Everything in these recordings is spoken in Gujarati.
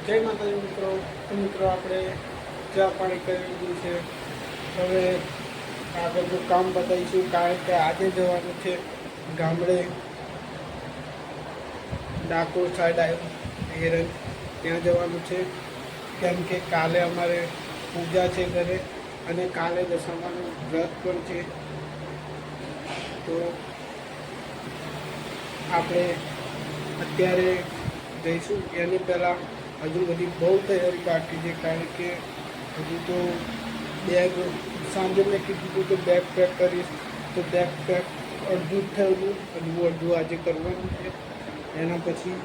જય માતાજી મિત્રો. મિત્રો આપણે ચા પાણી કરી લીધું છે. હવે આગળનું કામ બતાવીશું, કારણ કે આજે જવાનું છે ગામડે. ડાકોર સાઈડ આવ્યું હેરન, ત્યાં જવાનું છે. કેમ કે કાલે અમારે પૂજા છે ઘરે, અને કાલે દશામાનું વ્રત પણ છે. તો આપણે અત્યારે જઈશું. એની પહેલાં હજુ બધી બહુ તૈયારી બાકી છે, કારણ કે હજુ તો બેગ સાંજે મેં કીધું હતું કે બેગ પેક કરીશ, તો બેગ પેક અડધું જ થયેલું, અડધું આજે કરવાનું છે. એના પછી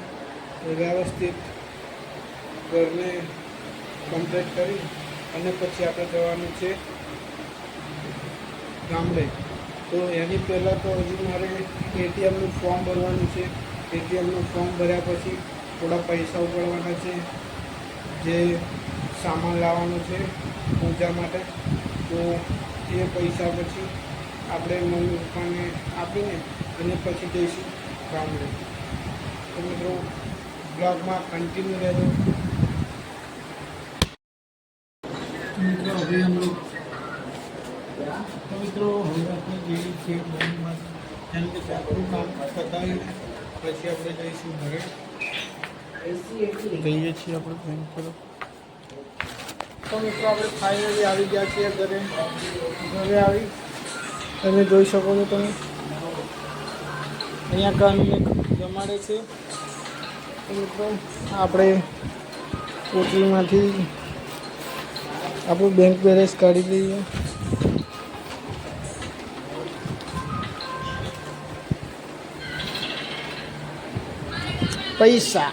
વ્યવસ્થિત ઘરને કમ્પ્લીટ કરી અને પછી આપણે જવાનું છે ગામડે. તો એની પહેલાં તો હજુ મારે એટીએમનું ફોર્મ ભરવાનું છે. એટીએમનું ફોર્મ ભર્યા પછી થોડા પૈસા ઉપાડવાના છે, જે સામાન લાવવાનો છે પૂજા માટે. તો એ પૈસા પછી આપણે મમ્મી પપ્પાને આપીને અને પછી જઈશું ગામડે. તો મિત્રો બ્લોગમાં કન્ટિન્યુ રહેજો. મિત્રો હવે અમે આપણે જઈએ છીએ બેંકમાં, કારણ કે આપણું કામ પતાવીને પછી આપણે જઈશું ઘરે. જઈએ છીએ આપણે બેંક પર. તો મિત્રો આપણે ફાઇનલી આવી ગયા છીએ ઘરે. ઘરે આવી તમે જોઈ શકો છો, તમે અહીંયા કાનને જમાડે છે. તો મિત્રો આપણે કોટલીમાંથી આપણું બેંક બેલેન્સ કાઢી લઈએ. પૈસા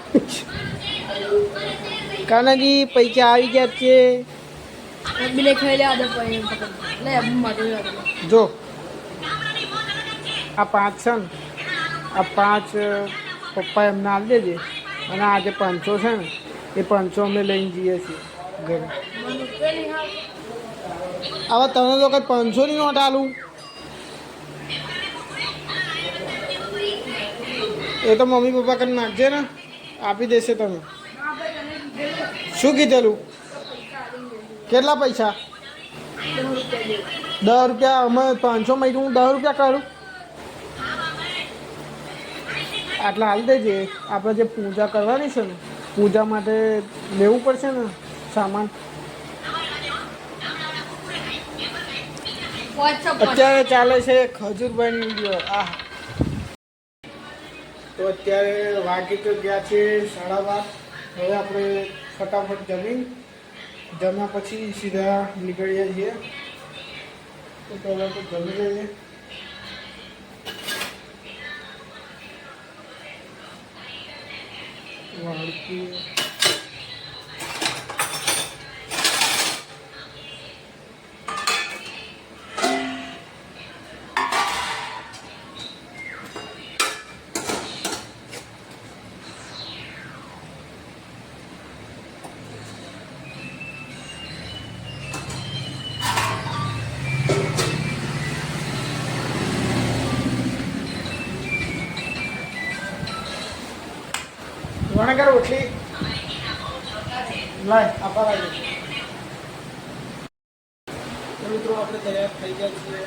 કાનાજી પૈસા આવી ગયા છે. જો આ 5 છે ને, આ 5 પપ્પા એમને આપી દેજે, અને આ જે 500 છે ને એ 500 અમે લઈને જઈએ છીએ ઘરે. હવે તમે તો કંઈ 500ની નોટ આલું, એ તો મમ્મી પપ્પા કરી નાખજે ને, આપી દેશે. તમે શું કીધેલું? કેટલા પૈસા? 10 રૂપિયા. અમે 500 માં હું 10 રૂપિયા કરું? આટલા હાલ દેજે. આપણે જે પૂજા કરવાની છે ને, પૂજા માટે લેવું પડશે ને સામાન. અત્યારે ચાલે છે ખજૂરભાઈની વિડીયો. તો અત્યારે વાગી તો ગયા છે 12:30. હવે આપણે ફટાફટ જમ્યા પછી સીધા નીકળીએ છીએ. તો પહેલાં તો જમી લઈએ. વાડકી વણકર ઉઠલી લાય આપા લાગે. મિત્રો આપણે તૈયાર થઈ ગયા છીએ.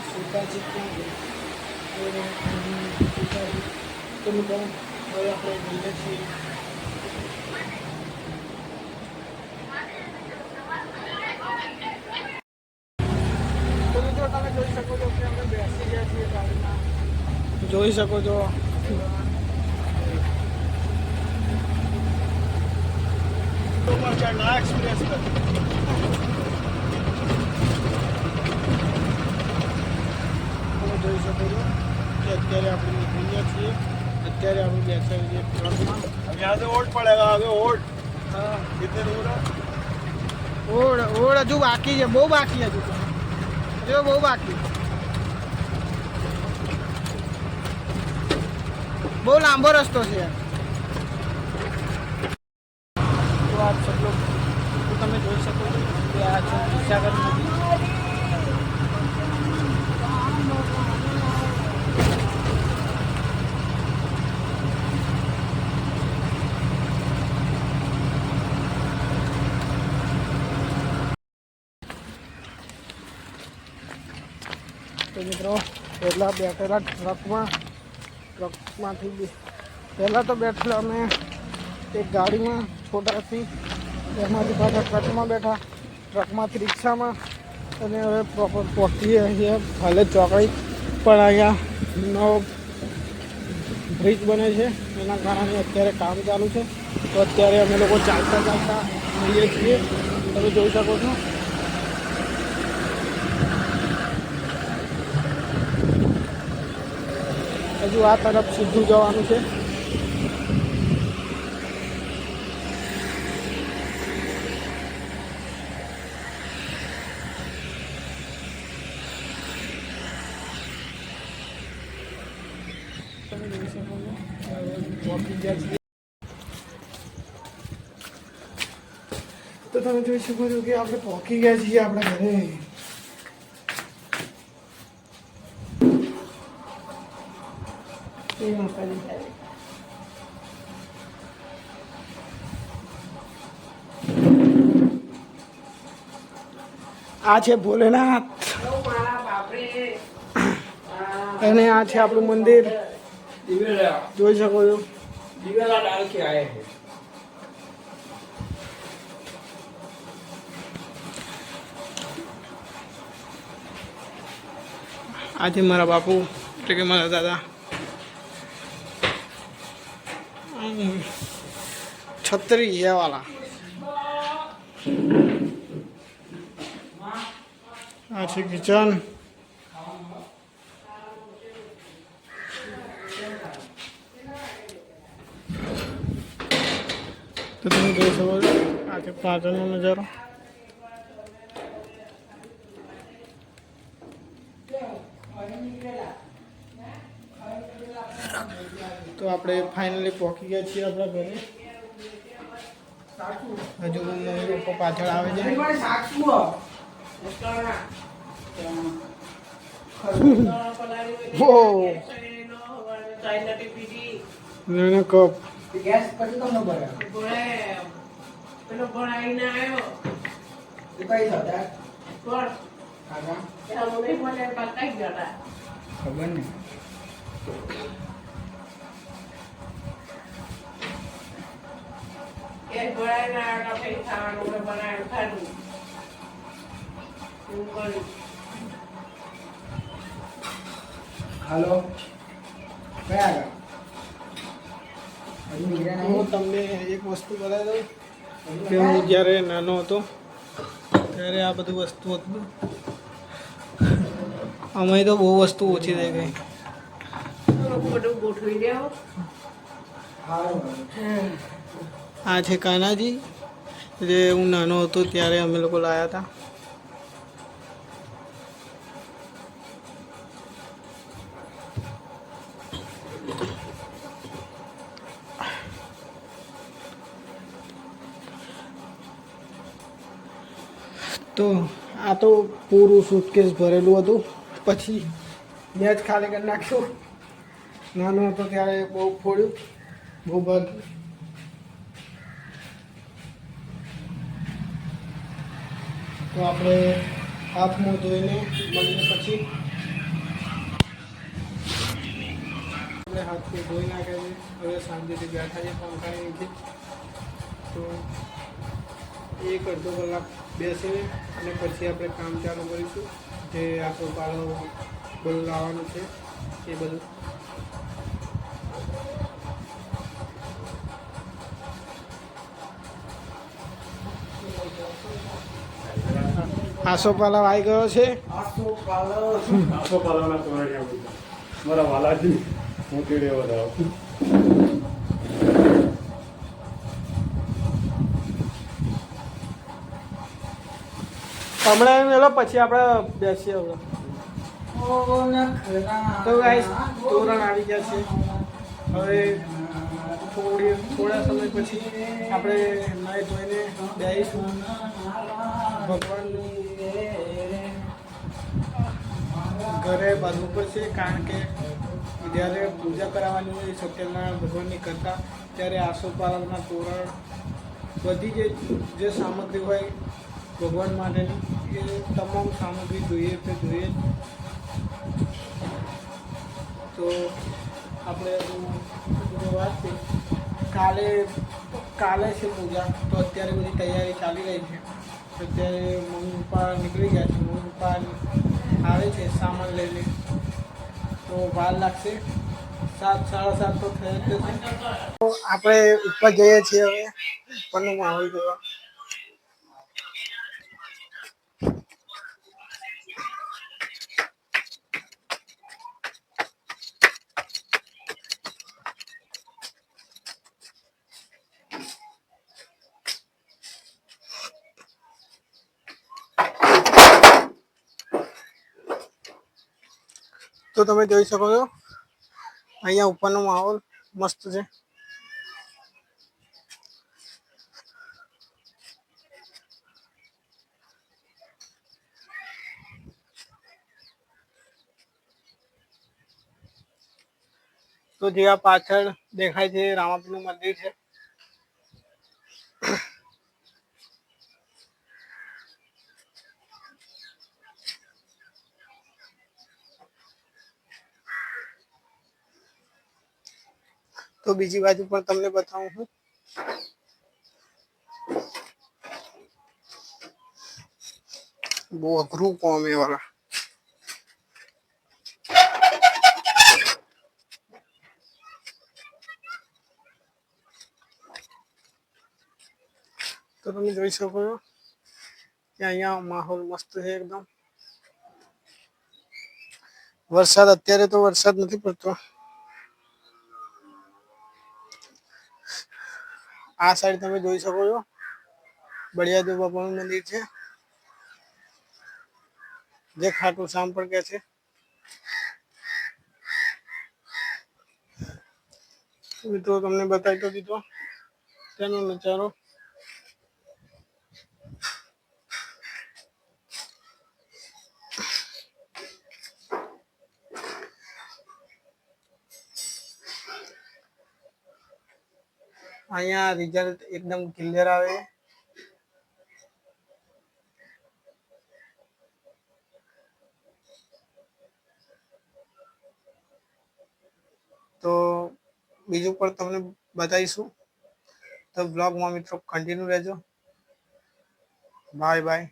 સીતાજી તો મિત્રો હવે આપણે જઈએ છીએ. તો મિત્રો તમે જોઈ શકો છો કે અમે બેસી ગયા છીએ ગાડીમાં. જોઈ શકો છો ચડના એક્સપ્રેસ પર. તમે જોઈ શકો છો કે અત્યારે આપણે નીકળી ગયા છીએ. અત્યારે આપણે બેસા છીએ ટ્રકમાં. यहाँ से ओट पड़ेगा आगे ओट. हाँ कितने दूर है? ओट हजू बाकी है, बहुत बाकी है. हजू बहुत बाकी, बहुत लांबो रस्तो है. आप सब लोग तो તમે જોઈ શકો છો કે આ છે વિસાગર નદી. મિત્રો પહેલાં બેઠેલા ટ્રકમાંથી પહેલાં તો બેઠેલા અમે એક ગાડીમાં છોટાથી, એમાંથી પાછા ટ્રકમાં બેઠા, ટ્રકમાંથી રિક્ષામાં, અને હવે પ્રોપર પહોંચીએ અહીંયા હાલે ચોકડી. પણ અહીંયા નવો બ્રિજ બને છે, એના કારણે અત્યારે કામ ચાલુ છે. તો અત્યારે અમે લોકો ચાલતા મળીએ છીએ, તમે જોઈ શકો છો. હજુ આ તરફ સીધું જવાનું છે. તો તમે જોઈ શકો છો કે આપણે પહોંચી ગયા છીએ આપણા ઘરે. આ છે ભોલેનાથ અને આ છે આપણું મંદિર, જોઈ શકો છો. આ છે મારા બાપુ, એટલે કે મારા દાદા. છત્રી है वाला. આ છે કિચન. તો તમે જોઈ શકો છો આ છે પાછળનો નજારો. તો આપણે ફાઇનલી પહોંચી ગયા છીએ આપણા ઘરે. હજુ મમ્મી પપ્પા પાછળ આવે છે. કપ ગેસ પછી તમને પેલો ભણાઈને આવ્યો એ પૈસા હતા કોણ આગા એના મને બોલે પકઈ ગયા ખબર નહીં. એક ભણાઈને આવ્યો પૈસા ખાવાનું બનાવ્યું ખાધું એવું કર્યું. હાલો કયા હું તમને એક વસ્તુ બતાવી દઉં કે હું જ્યારે નાનો હતો ત્યારે આ બધું વસ્તુ હતું. અમે તો બહુ વસ્તુ ઓછી થઈ ગઈ. આ છે કાનાજી, જે હું નાનો હતો ત્યારે અમે લોકો લાવ્યા હતા. તો આ તો પૂરું સુટકેસ ભરેલું હતું, પછી મેં જ ખાલી કરી નાખ્યું. નાનો હતો ત્યારે બહુ ફોડ્યું, બહુ ભાગ. તો આપણે હાથ મોં ધોઈને મળીને પછી આપણે હાથ મોં ધોઈ નાખ્યા છે. હવે શાંતિથી બેઠા છે પંખાની નીચે. તો એક અડધો કલાક બેસીને અને પછી આપણે કામ ચાલુ કરીશું. જે આપણો પાલો બધું લાવવાનું છે એ બધું. આસોપાલવ આવી ગયો છે. આસોપાલવના મારા વાલાજી હું કેળે વધારો. હમણાં મેલો પછી આપણે બેસીએ. હવે તો ગાઈસ તોરણ આવી ગયા છે. હવે થોડા સમય પછી આપણે નાહી ધોઈને બેસીશું. ભગવાનનું ઘરે બાંધવું પડશે, કારણ કે જ્યારે પૂજા કરાવવાની હોય સત્યનારાયણ ભગવાનની કરતા ત્યારે આસોપાલવના તોરણ બધી જે સામગ્રી હોય ભગવાન માટેની એ તમામ સામગ્રી જોઈએ તે જોઈએ. તો આપણે વાત થઈ કાલે કાલે છે પૂજા, તો અત્યારે બધી તૈયારી ચાલી રહી છે. તો અત્યારે મમ્મી પપ્પા નીકળી ગયા છે. મમ્મી પપ્પા આવે છે સામાન લઈને, તો વાર લાગશે. 7 સાડા 7 તો થઈ જ જશે. તો આપણે ઉપર જઈએ છીએ હવે ઉપરનો માહોલ જોવા. તો તમે જોઈ શકો છો અહીંયા ઉપરનો માહોલ મસ્ત છે. તો જે આ પાછળ દેખાય છે રામાપીરનું મંદિર છે. તો બીજી બાજુ પણ તમને બતાવું છું. બહુ અઘરું કોમ એ વાળા. તો તમે જોઈ શકો છો કે અહીંયા માહોલ મસ્ત છે એકદમ. વરસાદ અત્યારે તો વરસાદ નથી પડતો. આ સાઈડ તમે જોઈ શકો છો બળિયાદેવ બાપાનું મંદિર છે, જે ખાટુ શ્યામ પણ કે છે. મિત્રો તમને બતાવી તો દીધો તેનો નજારો. અહીંયા રિઝલ્ટ એકદમ ક્લિયર આવે. તો બીજું પણ તમને બતાવીશું. તો બ્લોગમાં મિત્રો કન્ટિન્યુ રહેજો. Bye bye.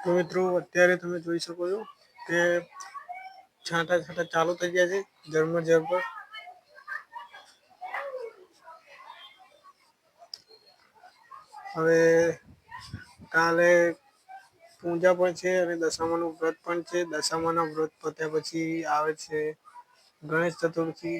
તો મિત્રો અત્યારે તમે જોઈ શકો છો કે છાંટા છાંટા ચાલુ થઈ ગયા છે ઝરમર ઝરમર. હવે કાલે પૂજા પણ છે અને દશામાનું વ્રત પણ છે. દશામાના વ્રત પત્યા પછી આવે છે ગણેશ ચતુર્થી.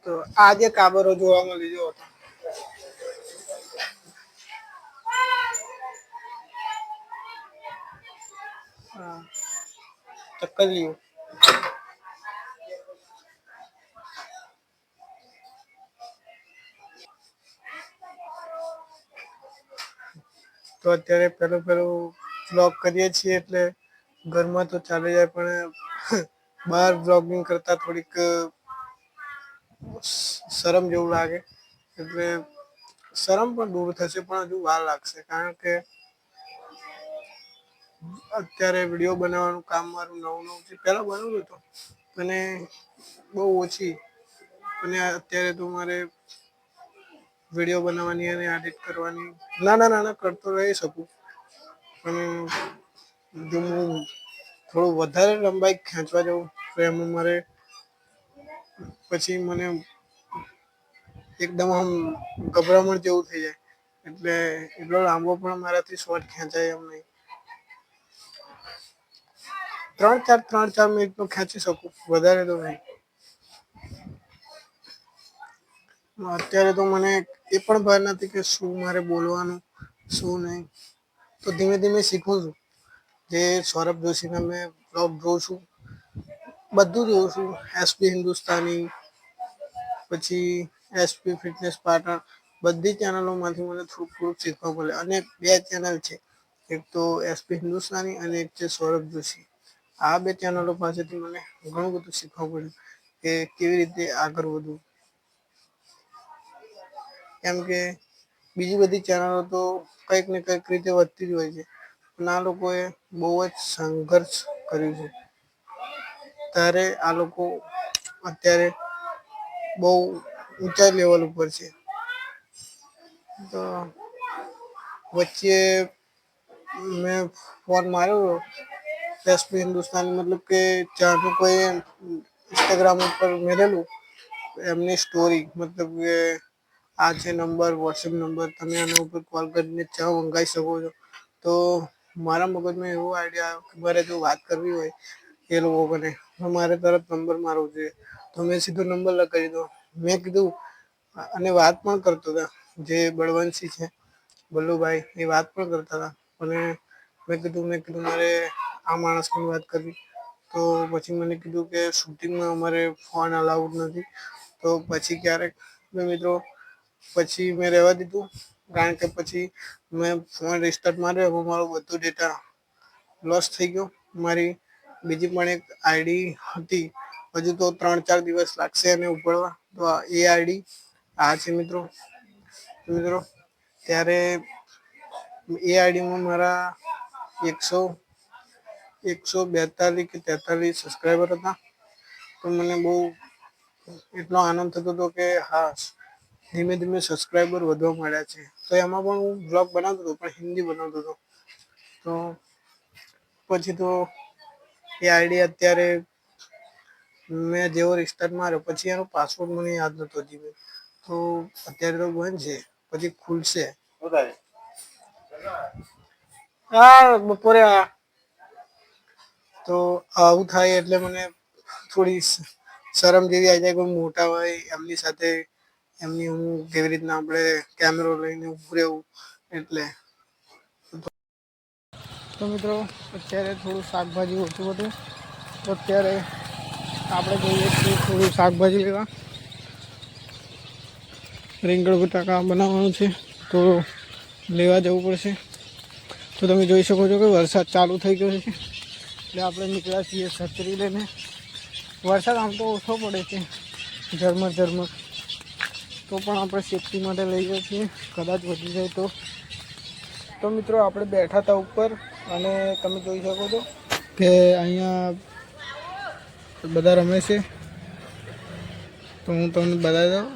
તો આજે કાબરો જોવા મળી ગયો હતો. ચક્કલીઓ. તો અત્યારે પેલું બ્લોગ કરીએ છીએ એટલે ઘરમાં તો ચાલી જાય, પણ બહાર બ્લોગિંગ કરતા થોડીક શરમ જેવું લાગે. એટલે શરમ પણ દૂર થશે પણ હજુ વાર લાગશે, કારણ કે અત્યારે વિડીયો બનાવવાનું કામ મારું નવું છે. પહેલા બનાવતું હતું અને બહુ ઓછી, અને અત્યારે તો મારે વિડીયો બનાવવાની અને એડિટ કરવાની નાના કરતો રહી શકું. પણ જો હું થોડું વધારે લંબાઈ ખેંચવા જાઉં તો એમાં મારે પછી મને એકદમ આમ ગભરામણ જેવું થઈ જાય. એટલે એટલો લાંબો પણ મારાથી શોર્ટ ખેંચાય એમ નહીં. 3-4 મિનિટ તો ખેંચી શકું, વધારે તો નહીં. અત્યારે તો મને એ પણ ભાન નથી કે શું મારે બોલવાનું શું નહીં. તો ધીમે ધીમે શીખું છું. જે સૌરભ જોશીના મેં બ્લોગ જોઉં છું, બધું જોઉં છું. એસપી હિન્દુસ્તાની, પછી એસપી ફિટનેસ પાટણ, બધી ચેનલોમાંથી મને થોડુંક શીખવા મળે. અને 2 ચેનલ છે, એક તો એસપી હિન્દુસ્તાની અને એક છે સૌરભ જોશી. આ 2 ચેનલો પાસેથી મને ઘણું બધું શીખવા મળ્યું કે કેવી રીતે આગળ વધવું. કેમ કે બીજી બધી ચેનલો તો કંઈક ને કંઈક રીતે વધતી જ હોય છે, પણ આ લોકોએ બહુ જ સંઘર્ષ કર્યું છે, ત્યારે આ લોકો અત્યારે બહુ ઊંચા લેવલ ઉપર છે. તો વચ્ચે મેં ફોન માર્યો એસપી હિન્દુસ્તાન, મતલબ કે ચાહતું કોઈ ઇન્સ્ટાગ્રામ ઉપર મેરેલું એમની સ્ટોરી, મતલબ કે આ છે નંબર, વોટ્સએપ નંબર, તમે આના ઉપર કોલ કરીને ચા મંગાવી શકો છો. તો મારા મગજમાં એવો આઈડિયા આવ્યો કે મારે જો વાત કરવી હોય એ લોકો મને, તો મારે તરત નંબર મારવો જોઈએ. તો મેં સીધો નંબર લગાવી દીધો. મેં કીધું, અને વાત પણ કરતો હતા જે બળવંશી છે બલ્લુભાઈ, એ વાત પણ કરતા હતા. અને મેં કીધું મારે આ માણસની વાત કરવી. તો પછી મને કીધું કે શૂટિંગમાં અમારે ફોન અલાઉડ નથી. તો પછી ક્યારેક મિત્રો પછી મેં રહેવા દીધું, કારણ કે પછી મેં ફોન રિસ્ટાર્ટ માર્યો, એમાં મારો બધો ડેટા લોસ થઈ ગયો. મારી બીજી પણ એક આઈડી હતી, હજુ તો 3-4 દિવસ લાગશે એને ઉપડવા. તો એ આઈડી આ છે મિત્રો. ત્યારે એ આઈડીમાં મારા 142 કે 43 સબસ્ક્રાઈબર હતા. તો મને બહુ એટલો આનંદ થતો હતો કે હા, ધીમે ધીમે સબસ્ક્રાઈબર વધવા માંડ્યા છે. તો એમાં પણ હું બ્લોગ બનાવતો હતો, પણ હિન્દી બનાવતો હતો. તો પછી તો એ આઈડી અત્યારે મેં જેવો રિસ્ટાર્ટ માર્યો પછી એનો પાસવર્ડ મને યાદ નતો હજી. તો અત્યારે તો બંધ છે, પછી ખુલશે. હા, બપોરે આયા. તો આવું થાય એટલે મને થોડી શરમ જેવી આવી જાય. કોઈ મોટા હોય એમની સાથે એમની હું કેવી રીતના આપણે કેમેરો લઈને ઉભું રહેવું એટલે. તો મિત્રો અત્યારે થોડું શાકભાજી ઓછું હતું, તો અત્યારે આપણે જઈએ છીએ થોડું શાકભાજી લેવા. રીંગણ બટાકા બનાવવાનું છે, તો લેવા જવું પડશે. તો તમે જોઈ શકો છો કે વરસાદ ચાલુ થઈ ગયો છે, એટલે આપણે નીકળ્યા છીએ છત્રી લઈને. વરસાદ આમ તો ઓછો પડે છે, ઝરમર ઝરમર, તો પણ આપણે સેફટી માટે લઈ જઈએ છીએ, કદાચ વધી જાય તો. તો મિત્રો આપણે બેઠા હતા ઉપર, અને તમે જોઈ શકો છો કે અહીંયા બધા રમે છે. તો હું તમને બતાવી દઉં.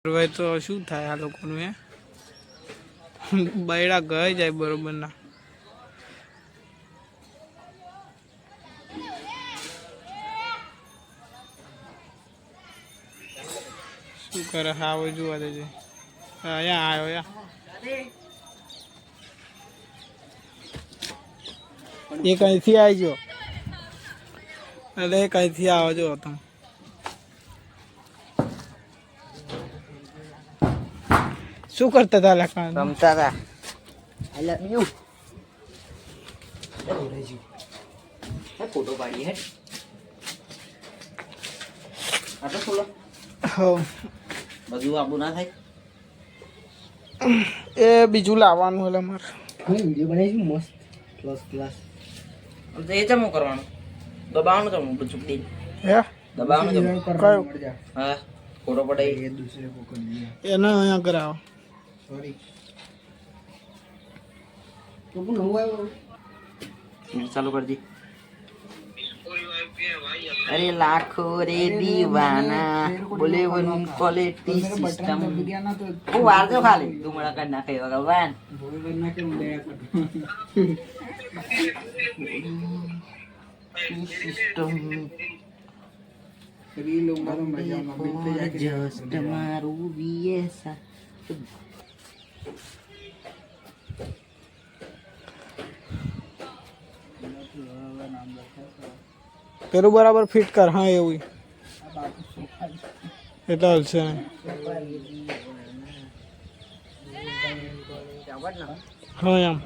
ભાઈ તો શું થાય આ લોકોનું? બૈડા ગઈ જાય બરોબર ના. શું કરે? હા હોય જોવા દેજે. અહીંયા આવ્યો યા. એ કઈથી આવી ગયો? એટલે કઈથી આવજો તમે. શું કરતા હતા લખા? રમતા હતા. આઈ લવ યુ. ફોટો પાડીએ હે. આ તો ખોલો. હો. બધું આબુ ના થાય. એ બીજું લાવવાનું એટલે મારે. હું વિડિયો બનાવીશું મસ્ત. ક્લાસ. તો એ જમો કરવાનું. દબાવવાનું જમો બધું દે. હે? દબાવવાનું જમો. કયું? હા. ફોટો પડાઈ. એ દૂસરે પકડ લીયા. એને અહીંયા કરાવો. સોરી. તો પણ હું આવ્યો. ચાલુ કરી દી. अरे लाखों रे दीवाना बोले वन क्वालिटी सिस्टम वो वार जो खाली दुमड़ा करना कहीं भगवान सिस्टम जस्ट मारू भी ऐसा પેલું બરાબર ફિટ કર. હા એવું એટલે હાલશે ને. હા એમ